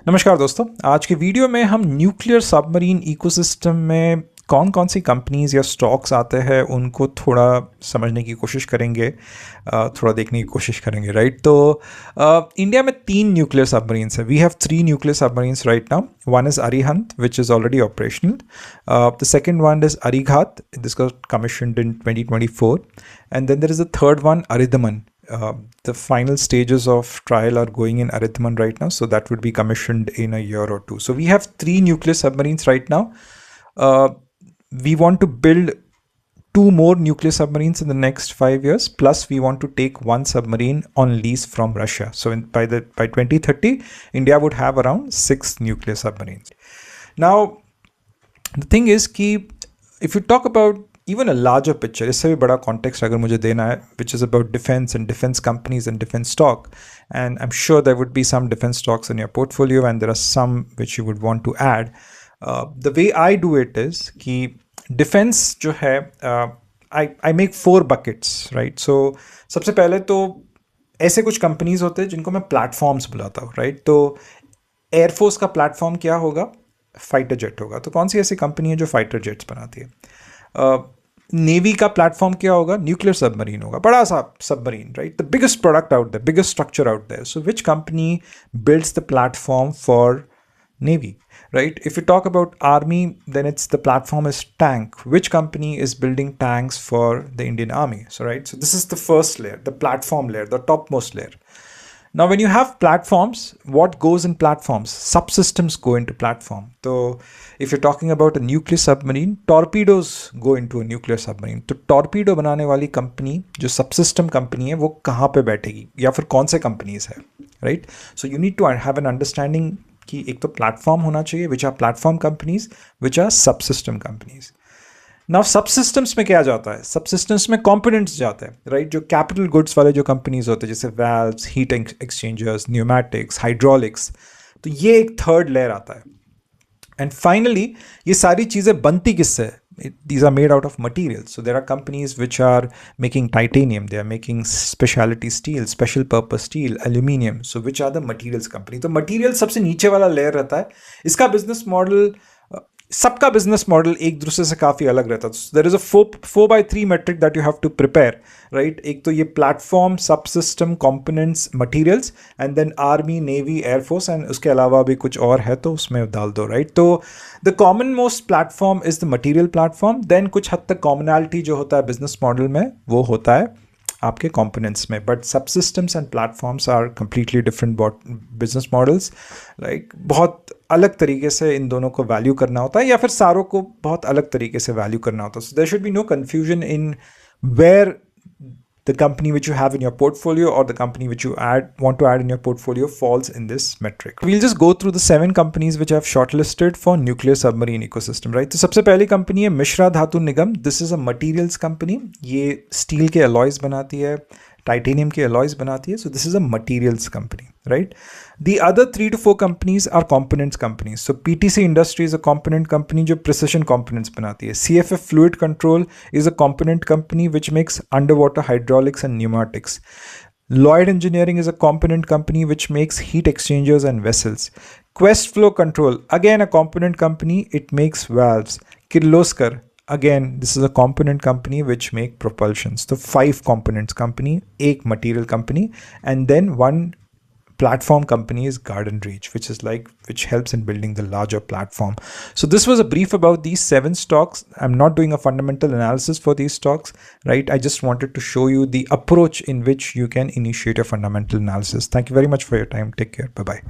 नमस्कार दोस्तों, आज के वीडियो में हम न्यूक्लियर सबमरीन इकोसिस्टम में कौन कौन सी कंपनीज या स्टॉक्स आते हैं उनको थोड़ा समझने की कोशिश करेंगे, थोड़ा देखने की कोशिश करेंगे, राइट। तो इंडिया में 3 न्यूक्लियर सबमरीन्स है। We have 3 nuclear submarines right now. One is Arihant, which is already operational. The second one is Arighaat, this got commissioned in 2024, and then there is a third one, Aridhaman. The final stages of trial are going in Aridhaman right now, so that would be commissioned in a year or two. So we have 3 nuclear submarines right now. We want to build 2 more nuclear submarines in the next 5 years, plus we want to take 1 submarine on lease from Russia. So by 2030, India would have around 6 nuclear submarines. Now, the thing is कि if you talk about even a larger picture, इससे भी बड़ा context अगर मुझे देना है, which is about defense and defense companies and defense stock, and I'm sure there would be some defense stocks in your portfolio and there are some which you would want to add. The way I do it is कि defense जो है, I make 4 buckets, right? So सबसे पहले तो ऐसे कुछ companies होते हैं जिनको मैं platforms बुलाता हूँ, right? तो Air Force का platform क्या होगा? Fighter jet होगा। तो कौन सी ऐसी कंपनी है जो fighter jets बनाती है? नेवी का प्लेटफॉर्म क्या होगा? न्यूक्लियर सबमरीन होगा, बड़ा सा submarine, right? The biggest product out there, biggest structure out there. So which company builds the platform for Navy, right? If you talk about Army, then it's the platform is tank. Which company is building tanks for the Indian Army? So, right? So this is the first layer, the platform layer, the topmost layer. Now, when you have platforms, what goes in platforms? Subsystems go into platform. So, if you're talking about a nuclear submarine, torpedoes go into a nuclear submarine. तो torpedo बनाने वाली company जो subsystem company है वो कहाँ पे बैठेगी या फिर कौन से कंपनीज है, right? So you need to have an understanding कि एक तो प्लेटफॉर्म होना चाहिए, which are platform companies, which are subsystem companies. Now subsystems में क्या जाता है? सबसिस्टम्स में कंपोनेंट्स जाते हैं, राइट? जो कैपिटल गुड्स वाले जो कंपनीज होते हैं जैसे valves, heat exchangers, pneumatics, hydraulics, तो ये एक थर्ड लेयर आता है. एंड फाइनली ये सारी चीज़ें बनती किससे? These are made out of materials. So there are companies which are making titanium, they are making specialty steel, special purpose steel, aluminium. So which are the materials company? तो materials सबसे नीचे वाला layer रहता है. इसका business model, सबका business model एक दूसरे से काफ़ी अलग रहता है. There is a 4x3 metric that you have to prepare, right? एक तो ये platform, subsystem, components, materials, and then army, navy, air force, and उसके अलावा भी कुछ और है तो उसमें डाल दो, राइट? तो the common most platform is the material platform. Then कुछ हद तक कॉमनैलिटी जो होता है बिजनेस मॉडल में वो होता है आपके कंपोनेंट्स में, but subsystems and platforms are completely different business models. Like बहुत अलग तरीके से इन दोनों को वैल्यू करना होता है या फिर सारों को बहुत अलग तरीके से वैल्यू करना होता है. So there should be no confusion in where the company which you have in your portfolio or the company which you want to add in your portfolio falls in this metric. We'll just go through the 7 companies which I've shortlisted for nuclear submarine ecosystem, right? तो सबसे पहली company है मिश्रा धातु निगम. This is a materials company. ये steel के alloys बनाती है, titanium के alloys बनाती है. So this is a materials company, right? The other 3 to 4 companies are components companies. So PTC Industry is a component company जो precision components बनाती है. CFF Fluid Control is a component company which makes underwater hydraulics and pneumatics. Lloyd Engineering is a component company which makes heat exchangers and vessels. Quest Flow Control, again a component company, it makes valves. Kirloskar, again this is a component company which make propulsions. So 5 components company, 1 material company, and then 1 platform company is Garden Reach, which helps in building the larger platform. So this was a brief about these 7 stocks. I'm not doing a fundamental analysis for these stocks, right? I just wanted to show you the approach in which you can initiate a fundamental analysis. Thank you very much for your time. Take care. Bye-bye.